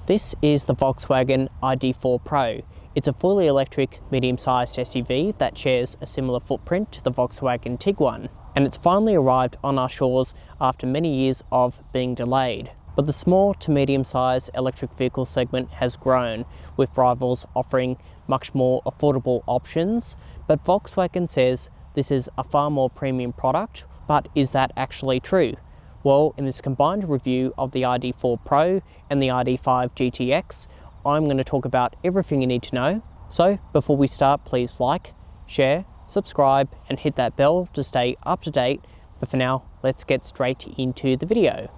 This is the Volkswagen ID.4 Pro. It's a fully electric, medium-sized SUV that shares a similar footprint to the Volkswagen Tiguan, and it's finally arrived on our shores after many years of being delayed. But the small to medium-sized electric vehicle segment has grown, with rivals offering much more affordable options, but Volkswagen says this is a far more premium product. But is that actually true? Well, in this combined review of the ID.4 Pro and the ID.5 GTX, I'm going to talk about everything you need to know. So before we start, please like, share, subscribe, and hit that bell to stay up to date. But for now, let's get straight into the video.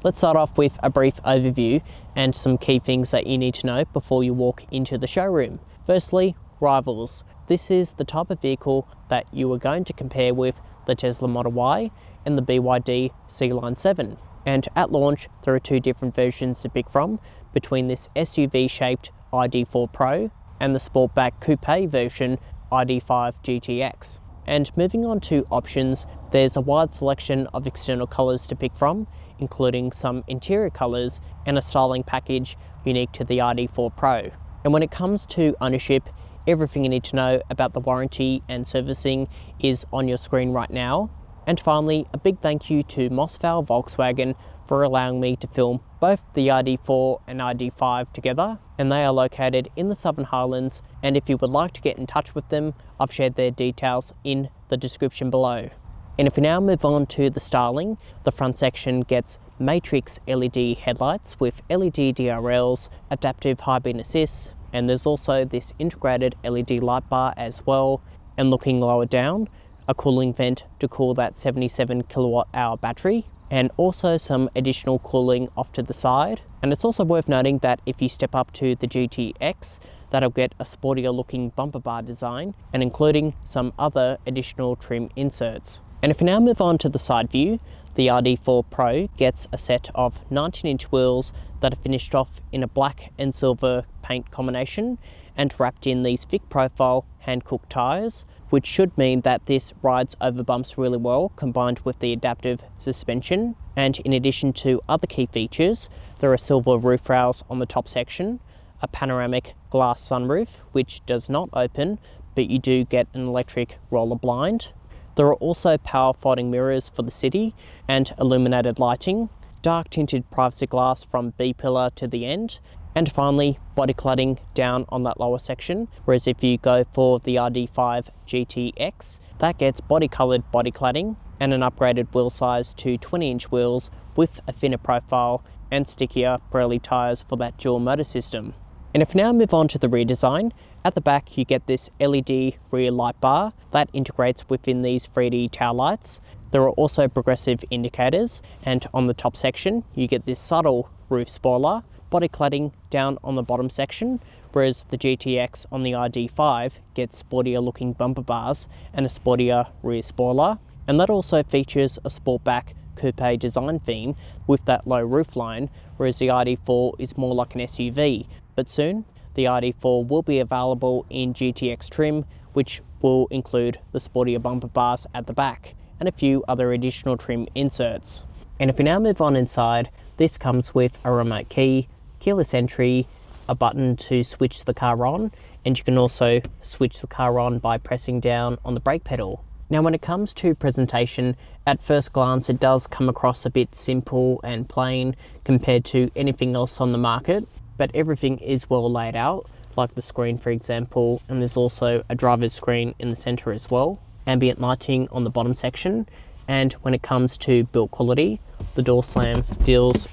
Let's start off with a brief overview and some key things that you need to know before you walk into the showroom. Firstly, rivals. This is the type of vehicle that you are going to compare with the Tesla Model Y and the BYD C-Line 7. And at launch, there are two different versions to pick from between this SUV-shaped ID.4 Pro and the Sportback Coupe version ID.5 GTX. And moving on to options, there's a wide selection of external colours to pick from, including some interior colours and a styling package unique to the ID.4 Pro. And when it comes to ownership, everything you need to know about the warranty and servicing is on your screen right now. And finally, a big thank you to Vale Volkswagen for allowing me to film both the ID.4 and ID.5 together, and they are located in the Southern Highlands, and if you would like to get in touch with them, I've shared their details in the description below. And if we now move on to the styling, the front section gets matrix LED headlights with LED DRLs, adaptive high beam assist, and there's also this integrated LED light bar as well. And looking lower down, a cooling vent to cool that 77 kilowatt hour battery, and also some additional cooling off to the side. And it's also worth noting that if you step up to the GTX, that'll get a sportier looking bumper bar design and including some other additional trim inserts. And if we now move on to the side view, the ID.4 Pro gets a set of 19-inch wheels that are finished off in a black and silver paint combination and wrapped in these thick profile hand-cooked tyres, which should mean that this rides over bumps really well, combined with the adaptive suspension. And in addition to other key features, there are silver roof rails on the top section, a panoramic glass sunroof, which does not open, but you do get an electric roller blind. There are also power folding mirrors for the city and illuminated lighting, dark tinted privacy glass from B-pillar to the end, and finally body cladding down on that lower section, whereas if you go for the ID.5 GTX, that gets body coloured body cladding and an upgraded wheel size to 20-inch wheels with a thinner profile and stickier Pirelli tyres for that dual motor system. And if we now move on to the rear design, at the back you get this LED rear light bar that integrates within these 3D tail lights. There are also progressive indicators, and on the top section you get this subtle roof spoiler, body cladding down on the bottom section, whereas the GTX on the ID.5 gets sportier looking bumper bars and a sportier rear spoiler. And that also features a Sportback Coupe design theme with that low roofline, whereas the ID.4 is more like an SUV. But soon, the ID.4 will be available in GTX trim, which will include the sportier bumper bars at the back and a few other additional trim inserts. And if we now move on inside, this comes with a remote key, keyless entry, a button to switch the car on, and you can also switch the car on by pressing down on the brake pedal. Now when it comes to presentation, at first glance it does come across a bit simple and plain compared to anything else on the market, but everything is well laid out, like the screen for example, and there's also a driver's screen in the center as well, ambient lighting on the bottom section, and when it comes to build quality, the door slam feels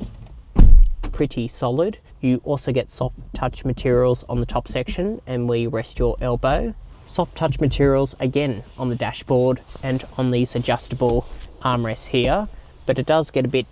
pretty solid. You also get soft touch materials on the top section and where you rest your elbow. Soft touch materials again on the dashboard and on these adjustable armrests here, but it does get a bit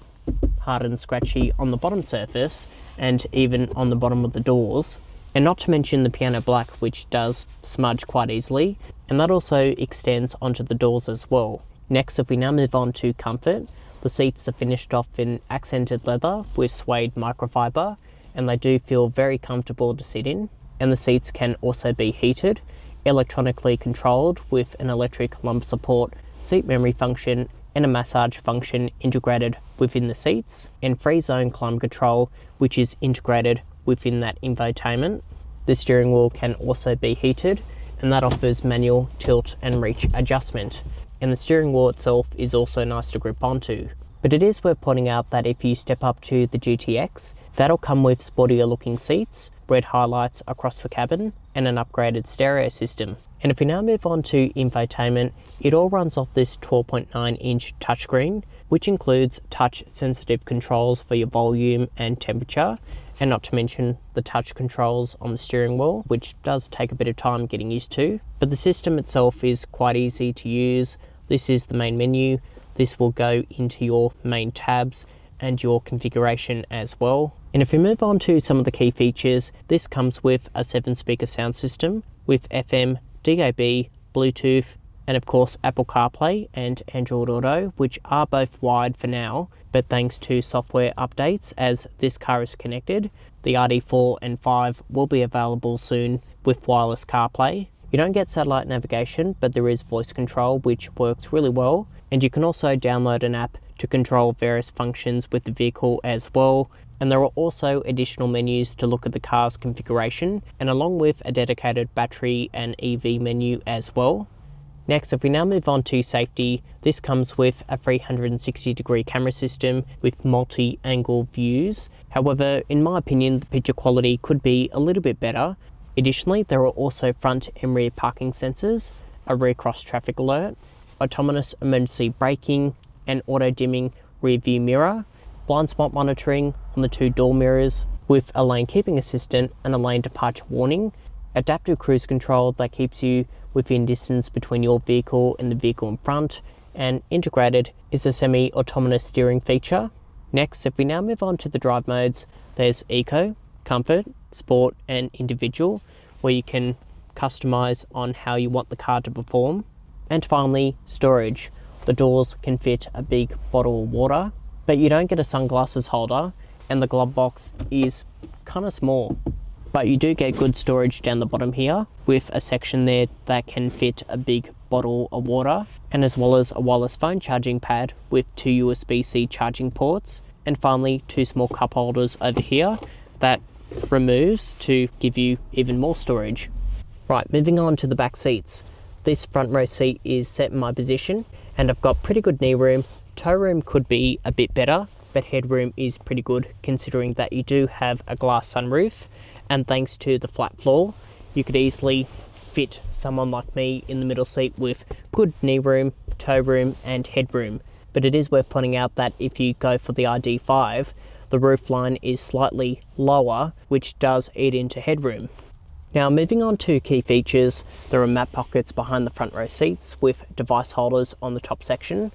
hard and scratchy on the bottom surface and even on the bottom of the doors. And not to mention the piano black, which does smudge quite easily, and that also extends onto the doors as well. Next, if we now move on to comfort, the seats are finished off in accented leather with suede microfiber, and they do feel very comfortable to sit in. And the seats can also be heated, electronically controlled with an electric lumbar support, seat memory function, and a massage function integrated within the seats, and free zone climate control, which is integrated within that infotainment. The steering wheel can also be heated, and that offers manual tilt and reach adjustment. And the steering wheel itself is also nice to grip onto. But it is worth pointing out that if you step up to the GTX, that'll come with sportier looking seats, red highlights across the cabin, and an upgraded stereo system. And if we now move on to infotainment, it all runs off this 12.9-inch touchscreen, which includes touch sensitive controls for your volume and temperature, and not to mention the touch controls on the steering wheel, which does take a bit of time getting used to. But the system itself is quite easy to use. This is the main menu. This will go into your main tabs and your configuration as well. And if we move on to some of the key features, this comes with a 7-speaker sound system with FM, DAB, Bluetooth, and of course Apple CarPlay and Android Auto, which are both wired for now, but thanks to software updates as this car is connected, the ID.4 and 5 will be available soon with wireless CarPlay. You don't get satellite navigation, but there is voice control, which works really well. And you can also download an app to control various functions with the vehicle as well. And there are also additional menus to look at the car's configuration, and along with a dedicated battery and EV menu as well. Next, if we now move on to safety, this comes with a 360-degree camera system with multi-angle views. However, in my opinion, the picture quality could be a little bit better. Additionally, there are also front and rear parking sensors, a rear cross traffic alert, autonomous emergency braking, and auto dimming rear view mirror, blind spot monitoring on the 2 door mirrors with a lane keeping assistant and a lane departure warning, adaptive cruise control that keeps you within distance between your vehicle and the vehicle in front, and integrated is a semi-autonomous steering feature. Next, if we now move on to the drive modes, there's Eco, Comfort, Sport and Individual, where you can customize on how you want the car to perform. And finally, storage. The doors can fit a big bottle of water, but you don't get a sunglasses holder, and the glove box is kind of small. But you do get good storage down the bottom here, with a section there that can fit a big bottle of water, and as well as a wireless phone charging pad with 2 USB-C charging ports, and finally 2 small cup holders over here that removes to give you even more storage. Right, moving on to the back seats. This front row seat is set in my position, and I've got pretty good knee room. Toe room could be a bit better, but headroom is pretty good considering that you do have a glass sunroof, and thanks to the flat floor, you could easily fit someone like me in the middle seat with good knee room, toe room and headroom. But it is worth pointing out that if you go for the ID.5, the roof line is slightly lower, which does eat into headroom. Now moving on to key features, there are map pockets behind the front row seats with device holders on the top section,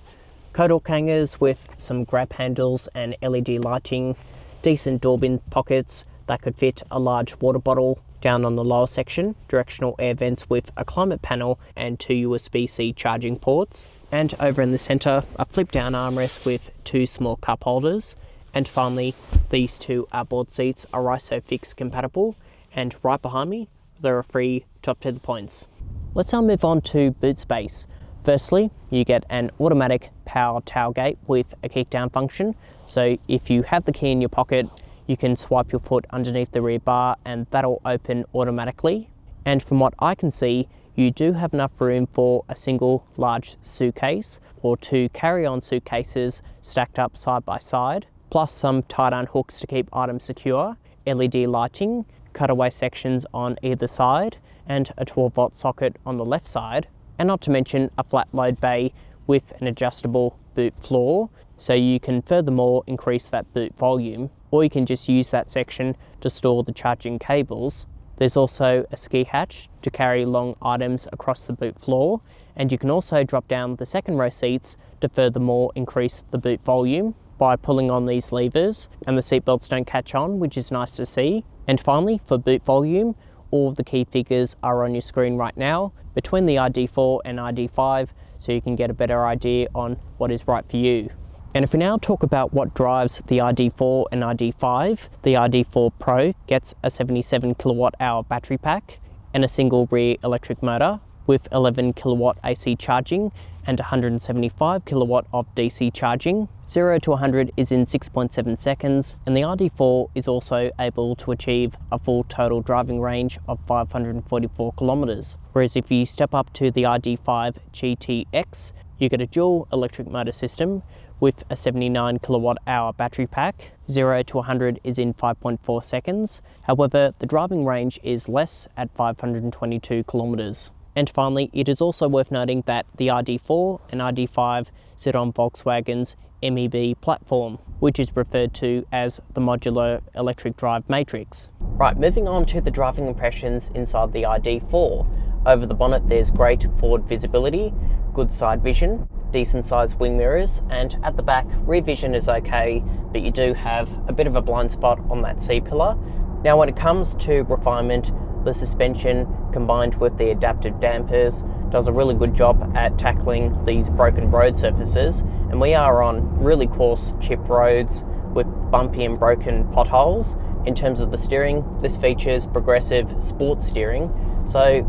coat hook hangers with some grab handles and LED lighting, decent door bin pockets that could fit a large water bottle down on the lower section, directional air vents with a climate panel and 2 USB-C charging ports, and over in the centre, a flip down armrest with 2 small cup holders, and finally these 2 outboard seats are ISOFIX compatible, and right behind me there are 3 top tether points. Let's now move on to boot space. Firstly, you get an automatic power tailgate with a kick down function, so if you have the key in your pocket, you can swipe your foot underneath the rear bar and that'll open automatically. And from what I can see, you do have enough room for a single large suitcase or 2 carry-on suitcases stacked up side by side, plus some tie-down hooks to keep items secure, LED lighting, cutaway sections on either side, and a 12-volt socket on the left side, and not to mention a flat load bay with an adjustable boot floor, so you can furthermore increase that boot volume, or you can just use that section to store the charging cables. There's also a ski hatch to carry long items across the boot floor, and you can also drop down the second row seats to furthermore increase the boot volume by pulling on these levers, and the seatbelts don't catch on, which is nice to see. And finally, for boot volume, all of the key figures are on your screen right now between the ID.4 and ID.5, so you can get a better idea on what is right for you. And if we now talk about what drives the ID.4 and ID.5, the ID.4 Pro gets a 77 kilowatt hour battery pack and a single rear electric motor with 11 kilowatt AC charging and 175 kilowatt of DC charging. 0 to 100 is in 6.7 seconds, and the ID.4 is also able to achieve a full total driving range of 544 kilometers. Whereas if you step up to the ID.5 GTX, you get a dual electric motor system with a 79 kilowatt hour battery pack. 0 to 100 is in 5.4 seconds. However, the driving range is less at 522 kilometers. And finally, it is also worth noting that the ID.4 and ID.5 sit on Volkswagen's MEB platform, which is referred to as the modular electric drive matrix. Right, moving on to the driving impressions inside the ID.4. Over the bonnet, there's great forward visibility, good side vision, decent sized wing mirrors, and at the back, rear vision is okay, but you do have a bit of a blind spot on that C-pillar. Now, when it comes to refinement, the suspension combined with the adaptive dampers does a really good job at tackling these broken road surfaces, and we are on really coarse chip roads with bumpy and broken potholes. In terms of the steering, this features progressive sport steering, so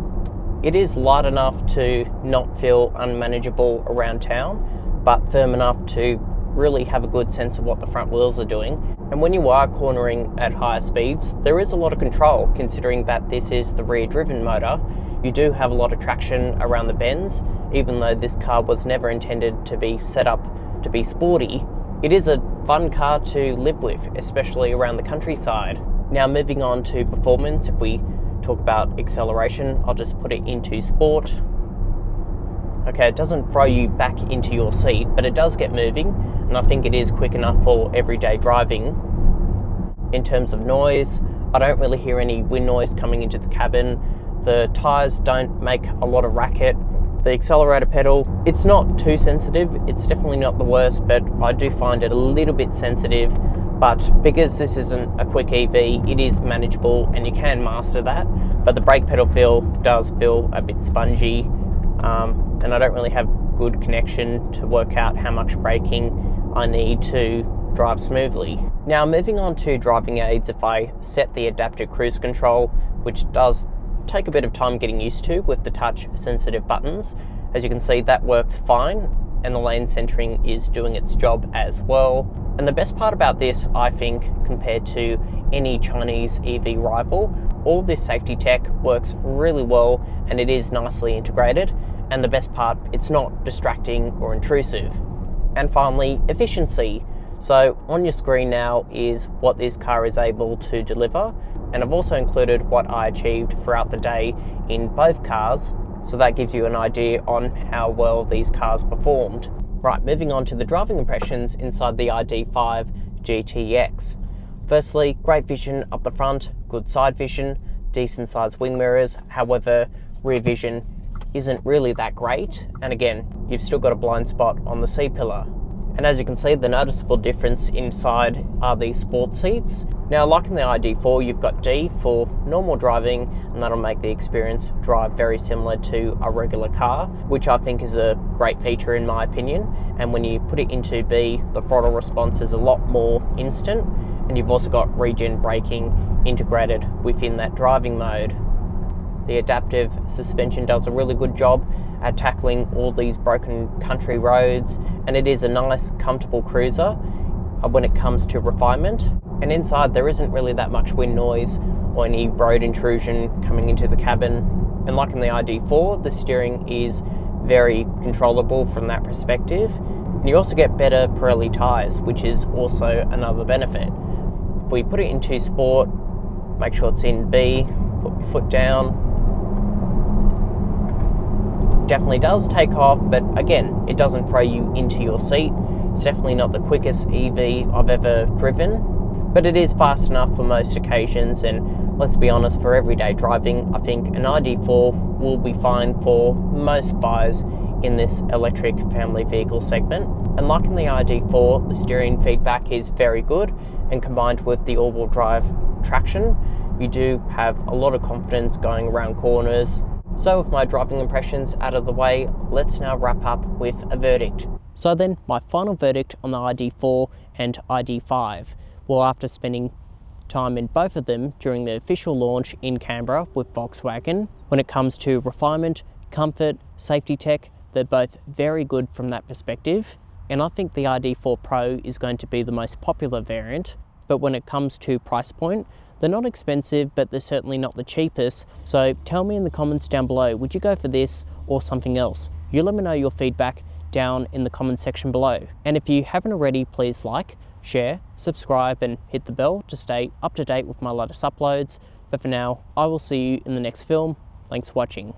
it is light enough to not feel unmanageable around town, but firm enough to really have a good sense of what the front wheels are doing. And when you are cornering at higher speeds, there is a lot of control, considering that this is the rear driven motor. You do have a lot of traction around the bends, even though this car was never intended to be set up to be sporty. It is a fun car to live with, especially around the countryside. Now, moving on to performance, if we talk about acceleration, I'll just put it into sport. Okay, it doesn't throw you back into your seat, but it does get moving, and I think it is quick enough for everyday driving. In terms of noise, I don't really hear any wind noise coming into the cabin. The tyres don't make a lot of racket. The accelerator pedal, it's not too sensitive. It's definitely not the worst, but I do find it a little bit sensitive. But because this isn't a quick EV, it is manageable and you can master that. But the brake pedal does feel a bit spongy, and I don't really have good connection to work out how much braking I need to drive smoothly. Now, moving on to driving aids, if I set the adaptive cruise control, which does take a bit of time getting used to with the touch sensitive buttons, as you can see, that works fine, and the lane centering is doing its job as well. And the best part about this, I think, compared to any Chinese EV rival, all this safety tech works really well and it is nicely integrated. And the best part, it's not distracting or intrusive. And finally, efficiency. So on your screen now is what this car is able to deliver. And I've also included what I achieved throughout the day in both cars. So that gives you an idea on how well these cars performed. Right, moving on to the driving impressions inside the ID.5 GTX. Firstly, great vision up the front, good side vision, decent sized wing mirrors. However, rear vision isn't really that great. And again, you've still got a blind spot on the C-pillar. And as you can see, the noticeable difference inside are these sport seats. Now, like in the ID.4, you've got D for normal driving, and that'll make the experience drive very similar to a regular car, which I think is a great feature in my opinion. And when you put it into B, the throttle response is a lot more instant, and you've also got regen braking integrated within that driving mode. The adaptive suspension does a really good job at tackling all these broken country roads, and it is a nice, comfortable cruiser when it comes to refinement. And inside, there isn't really that much wind noise or any road intrusion coming into the cabin. And like in the ID.4, the steering is very controllable from that perspective. And you also get better Pirelli tyres, which is also another benefit. If we put it into sport, make sure it's in B, put your foot down. Definitely does take off, but again, it doesn't throw you into your seat. It's definitely not the quickest EV I've ever driven, but it is fast enough for most occasions, and let's be honest, for everyday driving, I think an ID.4 will be fine for most buyers in this electric family vehicle segment. And like in the ID.4, the steering feedback is very good, and combined with the all-wheel drive traction, you do have a lot of confidence going around corners. So with my driving impressions out of the way, let's now wrap up with a verdict. So then, my final verdict on the ID.4 and ID.5. Well, after spending time in both of them during the official launch in Canberra with Volkswagen, when it comes to refinement, comfort, safety tech, They're both very good from that perspective, and I think the ID.4 Pro is going to be the most popular variant. But when it comes to price point, they're not expensive, but they're certainly not the cheapest. So tell me in the comments down below, would you go for this or something else? You let me know your feedback down in the comment section below. And if you haven't already, please like, share, subscribe, and hit the bell to stay up to date with my latest uploads. But for now, I will see you in the next film. Thanks for watching.